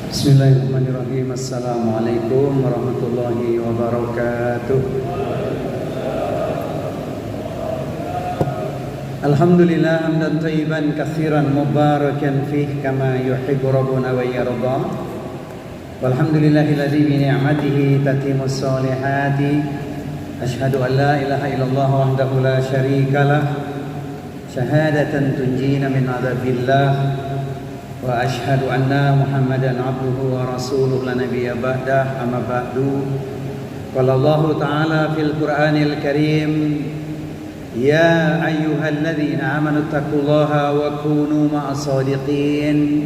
Bismillahirrahmanirrahim. Assalamualaikum warahmatullahi wabarakatuh. Alhamdulillah hamdan thayyiban katsiran mubarakan fih kama yuhibbu rabbuna wa yarda. Walhamdulillahilladzi bi ni'matihi tatimmus solihati. Asyhadu an la ilaha illallah wahdahu la syarikalah. Syahadatan tunjina min adzabillah. Wa ashhadu anna Muhammadan abduhu wa rasuluhu la nabiyya ba'dah amma ba'du. Qala Allah ta'ala fil Qur'anil Karim, ya ayyuhalladzina amanu taqullaha wa kunu ma'as shadiqin.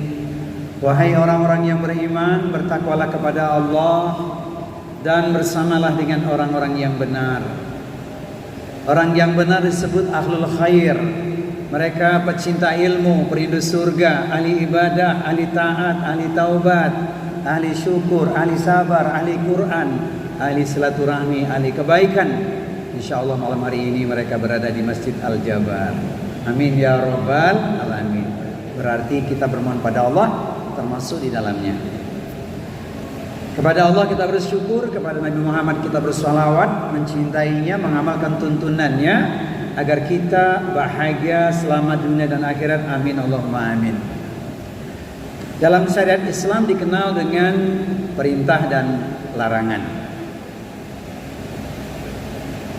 Wahai orang-orang yang beriman, bertakwalah kepada Allah dan bersamalah dengan orang-orang yang benar. Orang yang benar disebut ahlul khair. Mereka pecinta ilmu, perindu surga, ahli ibadah, ahli taat, ahli taubat, ahli syukur, ahli sabar, ahli Quran, ahli silaturahmi, ahli kebaikan. InsyaAllah malam hari ini mereka berada di Masjid Al-Jabar. Amin ya rabbal alamin. Berarti kita bermohon pada Allah termasuk di dalamnya. Kepada Allah kita bersyukur, kepada Nabi Muhammad kita bersalawat, mencintainya, mengamalkan tuntunannya, agar kita bahagia selamat dunia dan akhirat. Amin Allahumma amin. Dalam syariat Islam dikenal dengan perintah dan larangan.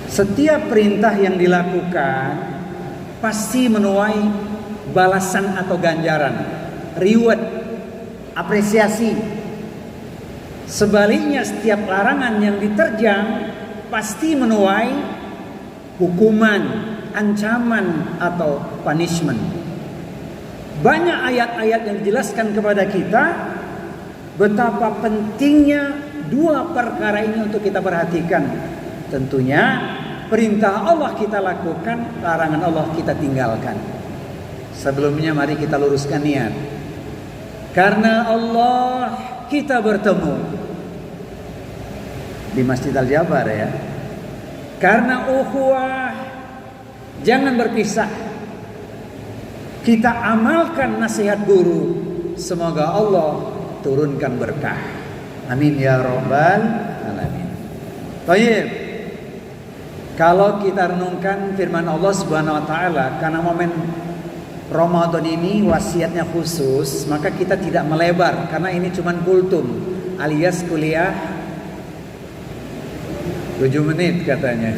Setiap perintah yang dilakukan pasti menuai balasan atau ganjaran, reward, apresiasi. Sebaliknya setiap larangan yang diterjang pasti menuai hukuman, ancaman atau punishment. Banyak ayat-ayat yang dijelaskan kepada kita betapa pentingnya dua perkara ini untuk kita perhatikan. Tentunya perintah Allah kita lakukan, larangan Allah kita tinggalkan. Sebelumnya mari kita luruskan niat. Karena Allah kita bertemu di Masjid Al-Jabar ya. Karena ukhuwah, jangan berpisah. Kita amalkan nasihat guru. Semoga Allah turunkan berkah. Amin ya rabbal alamin. Baik. Kalau kita renungkan firman Allah Subhanahu wa taala, karena momen Ramadan ini wasiatnya khusus, maka kita tidak melebar karena ini cuma kultum alias kuliah 7 menit katanya.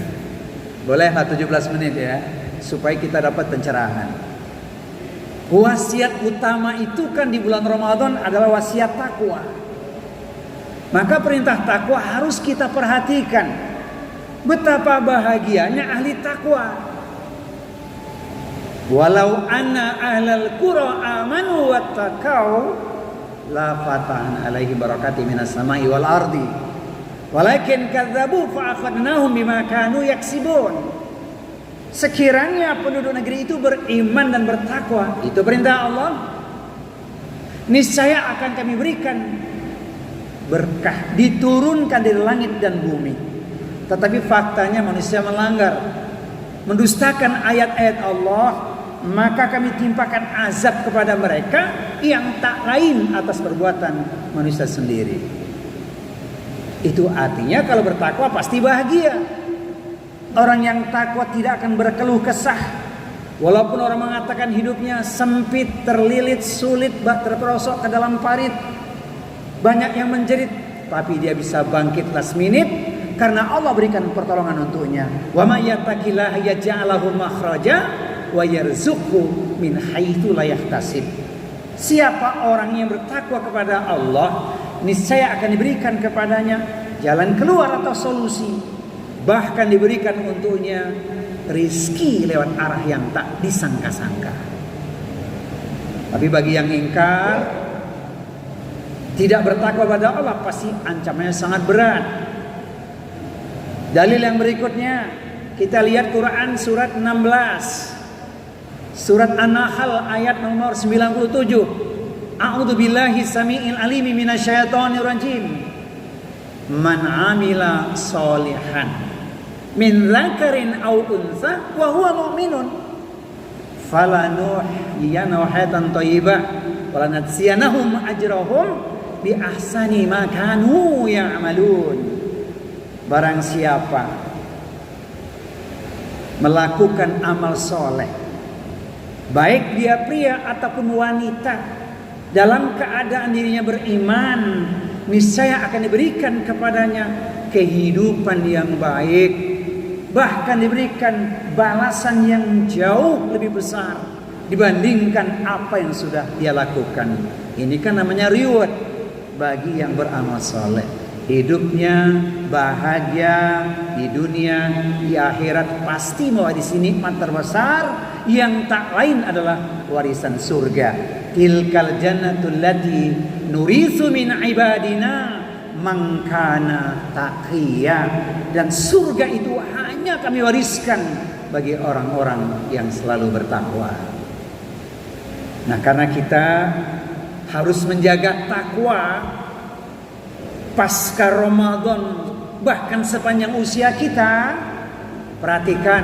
Bolehlah 17 menit ya, supaya kita dapat pencerahan. Wasiat utama itu kan di bulan Ramadan adalah wasiat takwa. Maka perintah takwa harus kita perhatikan. Betapa bahagianya ahli takwa. Walau anna ahlal qura amanu wattaqau la fatahna alaihi barakati minas samai wal ardi. Walakin kadzabu fa akhadnahum bima kanu yaksibun. Sekiranya penduduk negeri itu beriman dan bertakwa, itu perintah Allah, niscaya akan kami berikan berkah, diturunkan dari langit dan bumi. Tetapi faktanya manusia melanggar, mendustakan ayat-ayat Allah, maka kami timpakan azab kepada mereka yang tak lain atas perbuatan manusia sendiri. Itu artinya kalau bertakwa pasti bahagia. Orang yang takwa tidak akan berkeluh kesah. Walaupun orang mengatakan hidupnya sempit, terlilit, sulit, terperosok ke dalam parit, banyak yang menjerit, tapi dia bisa bangkit last minute karena Allah berikan pertolongan untuknya. Wa may yattaqillaha yaj'al lahu makhraja wa yarzuqhu min haitsu la yahtasib. Siapa orang yang bertakwa kepada Allah, niscaya akan diberikan kepadanya jalan keluar atau solusi. Bahkan diberikan untuknya rizki lewat arah yang tak disangka-sangka. Tapi bagi yang ingkar, tidak bertakwa pada Allah, pasti ancamannya sangat berat. Dalil yang berikutnya, kita lihat Quran surat 16. Surat An-Nahl ayat nomor 97. A'udzu billahi samiil alimi minasyaitonir rajim. Man 'amila sholihan min dzakarin aw untha wa huwa mu'minun falanuhyiyanahu hayatan thayyibah wa lanajziyanahum ajrahum bi ahsani ma kanu ya'malun. Barang siapa melakukan amal soleh, baik dia pria ataupun wanita, dalam keadaan dirinya beriman, niscaya akan diberikan kepadanya kehidupan yang baik, bahkan diberikan balasan yang jauh lebih besar dibandingkan apa yang sudah dia lakukan. Ini kan namanya reward bagi yang beramal soleh. Hidupnya bahagia di dunia, di akhirat pasti mewarisi nikmat terbesar yang tak lain adalah warisan surga. Tilkal jannatul lati nuritsu min ibadina man kana taqiyya. Dan surga itu hanya kami wariskan bagi orang-orang yang selalu bertakwa. Nah, karena kita harus menjaga takwa pasca Ramadan, bahkan sepanjang usia kita, perhatikan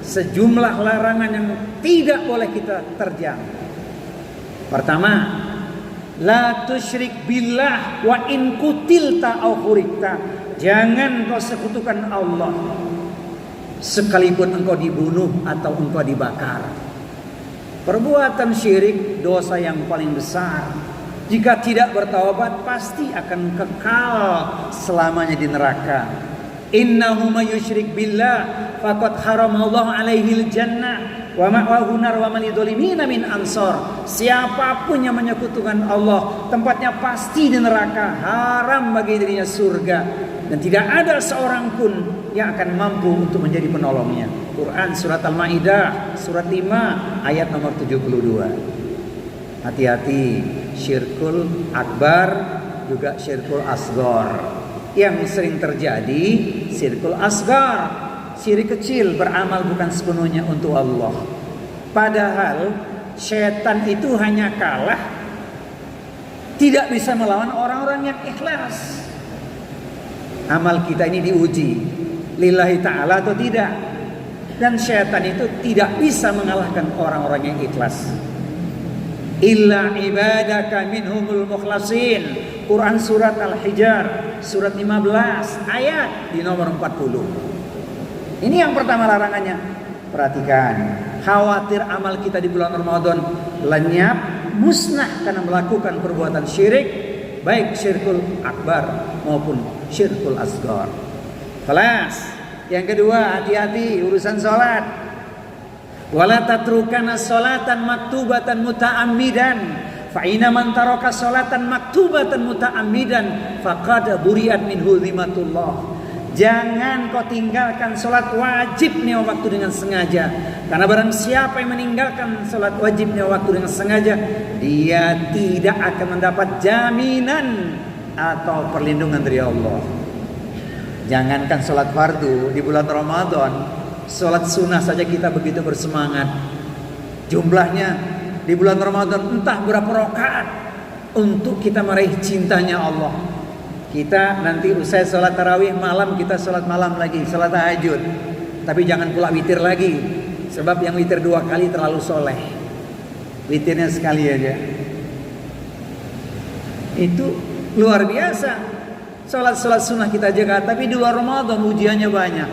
sejumlah larangan yang tidak boleh kita terjang. Pertama, la tusyrik billah wa in kutilta au khurikta. Jangan kau sekutukan Allah sekalipun engkau dibunuh atau engkau dibakar. Perbuatan syirik dosa yang paling besar. Jika tidak bertaubat pasti akan kekal selamanya di neraka. Innahu may yusyrik billah faqad haramallahu alaihil jannah wa ma'wahu nar wa man lidzalimina min ansar. Siapapun yang menyekutukan Allah, tempatnya pasti di neraka, haram bagi dirinya surga, dan tidak ada seorang pun yang akan mampu untuk menjadi penolongnya. Quran surat Al-Maidah surat 5 ayat nomor 72. Hati-hati syirkul akbar juga syirkul asghar. Yang sering terjadi syirkul asghar, syirik kecil, beramal bukan sepenuhnya untuk Allah. Padahal setan itu hanya kalah, tidak bisa melawan orang-orang yang ikhlas. Amal kita ini diuji lillahi ta'ala atau tidak. Dan setan itu tidak bisa mengalahkan orang-orang yang ikhlas. Illa ibadaka minhumul mukhlasin. Quran surat Al-Hijr surat 15 ayat di nomor 40. Ini yang pertama larangannya. Perhatikan, khawatir amal kita di bulan Ramadan lenyap, musnah karena melakukan perbuatan syirik, baik syirkul akbar maupun syirkul asghar. Kelas yang kedua, hati-hati urusan salat. Wala tatrukana sholatan maktubatan muta'ammidan fa inna man taraka sholatan maktubatan muta'ammidan faqad buri'at minhu dhimmatullah. Jangan kau tinggalkan sholat wajibnya waktu dengan sengaja, karena barang siapa yang meninggalkan sholat wajibnya waktu dengan sengaja, dia tidak akan mendapat jaminan atau perlindungan dari Allah. Jangankan sholat fardu di bulan Ramadan, sholat sunnah saja kita begitu bersemangat. Jumlahnya di bulan Ramadan entah berapa rakaat untuk kita meraih cintanya Allah. Kita nanti usai sholat tarawih malam, kita sholat malam lagi, sholat tahajud. Tapi jangan pula witir lagi, sebab yang witir 2 kali terlalu soleh. Witirnya sekali aja. Itu luar biasa. Sholat sunnah kita jaga, tapi di luar Ramadan ujiannya banyak.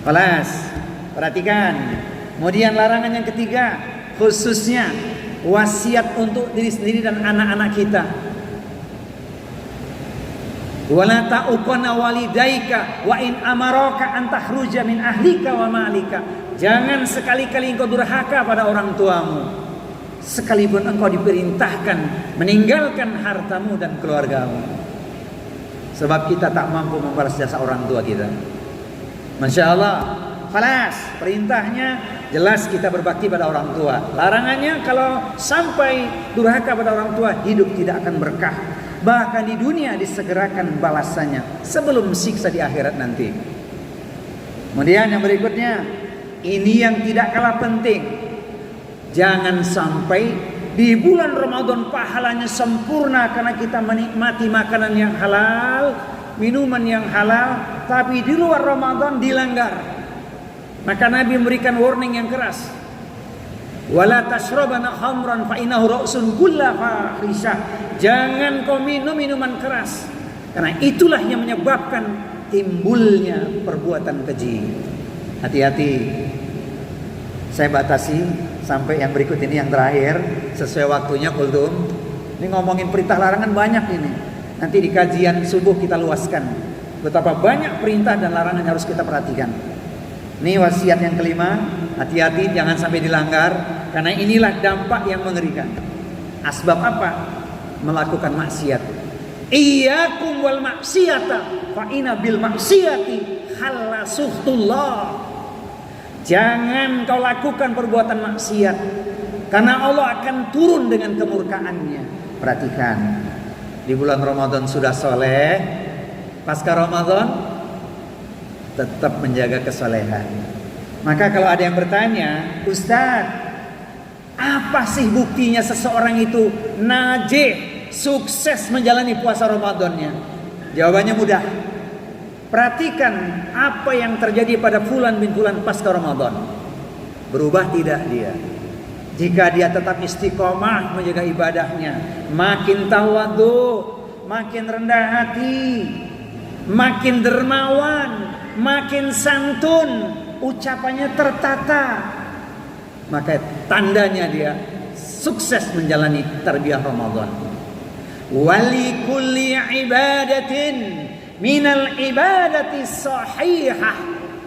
Kelas, perhatikan. Kemudian larangan yang ketiga, khususnya wasiat untuk diri sendiri dan anak-anak kita. Wala ta'uqana walidaika wa in amaraka an tahruja min ahlika wa malika. Jangan sekali-kali engkau durhaka pada orang tuamu, sekalipun engkau diperintahkan meninggalkan hartamu dan keluargamu. Sebab kita tak mampu membalas jasa orang tua kita. Masya Allah. Falas, perintahnya jelas kita berbakti pada orang tua. Larangannya kalau sampai durhaka pada orang tua, hidup tidak akan berkah. Bahkan di dunia disegerakan balasannya sebelum siksa di akhirat nanti. Kemudian yang berikutnya, ini yang tidak kalah penting. Jangan sampai di bulan Ramadan pahalanya sempurna karena kita menikmati makanan yang halal, minuman yang halal, tapi di luar Ramadan dilanggar. Maka Nabi memberikan warning yang keras. Wala tashrabana khamran fa innahu ra'sun kulli fahisyah. Jangan kau minum minuman keras, karena itulah yang menyebabkan timbulnya perbuatan keji. Hati-hati. Saya batasi sampai yang berikut ini, yang terakhir, sesuai waktunya kultum. Ini ngomongin perintah larangan banyak ini. Nanti di kajian subuh kita luaskan betapa banyak perintah dan larangan yang harus kita perhatikan. Ini wasiat yang kelima, hati-hati jangan sampai dilanggar, karena inilah dampak yang mengerikan. Asbab apa? Melakukan maksiat. Iyyakum wal maksiata fa inna bil maksiati halla suhtullah. Jangan kau lakukan perbuatan maksiat, karena Allah akan turun dengan kemurkaannya. Perhatikan, di bulan Ramadan sudah soleh, pasca Ramadan tetap menjaga kesolehan. Maka kalau ada yang bertanya, Ustaz, apa sih buktinya seseorang itu najih, sukses menjalani puasa Ramadannya? Jawabannya mudah. Perhatikan apa yang terjadi pada fulan bin fulan pasca Ramadan. Berubah tidak dia? Jika dia tetap istiqomah menjaga ibadahnya, makin tawadhu, makin rendah hati, makin dermawan, makin santun, ucapannya tertata, maka tandanya dia sukses menjalani tarbiyah Ramadan. Wali kulli ibadatin minal ibadati sahihah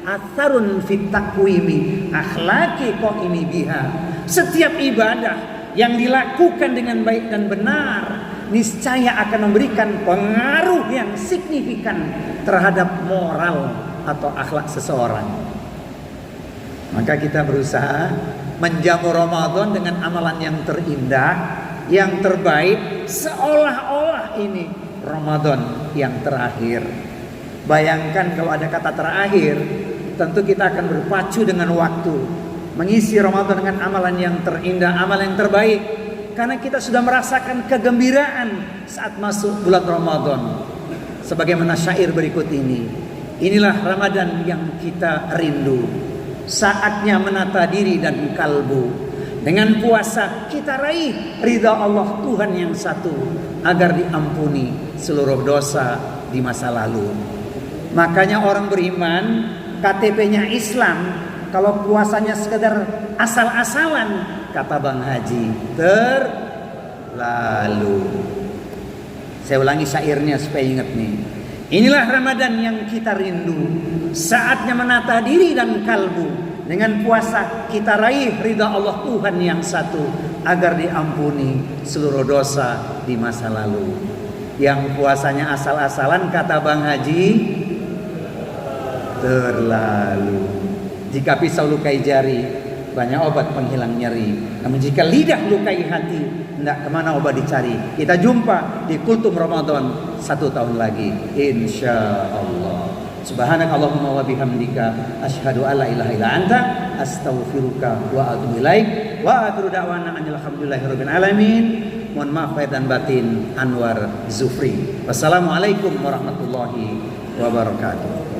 atharun fit takwimi akhlaqi qaimi biha. Setiap ibadah yang dilakukan dengan baik dan benar niscaya akan memberikan pengaruh yang signifikan terhadap moral atau akhlak seseorang. Maka kita berusaha menjamu Ramadan dengan amalan yang terindah, yang terbaik, seolah-olah ini Ramadan yang terakhir. Bayangkan kalau ada kata terakhir, tentu kita akan berpacu dengan waktu, mengisi Ramadan dengan amalan yang terindah, amalan yang terbaik, karena kita sudah merasakan kegembiraan saat masuk bulan Ramadan. Sebagaimana syair berikut ini, inilah Ramadan yang kita rindu, saatnya menata diri dan kalbu. Dengan puasa kita raih ridha Allah Tuhan yang satu, agar diampuni seluruh dosa di masa lalu. Makanya orang beriman, KTP-nya Islam, kalau puasanya sekedar asal-asalan, kata Bang Haji, terlalu. Saya ulangi syairnya supaya ingat nih. Inilah Ramadan yang kita rindu, saatnya menata diri dan kalbu. Dengan puasa kita raih ridha Allah Tuhan yang satu, agar diampuni seluruh dosa di masa lalu. Yang puasanya asal-asalan, kata Bang Haji, terlalu. Jika pisau lukai jari, banyak obat penghilang nyeri. Namun jika lidah lukai hati, hendak kemana obat dicari? Kita jumpa di Kultum Ramadan 1 tahun lagi, insya Allah. Subhanakallahumma wa bihamdika asyhadu alla ilaha illa anta astaghfiruka wa atubu ilaik. Wa akhiru da'wana alhamdulillahirabbil alamin. Mohon maaf lahir dan batin, Anwar Zufri. Wassalamualaikum warahmatullahi wabarakatuh.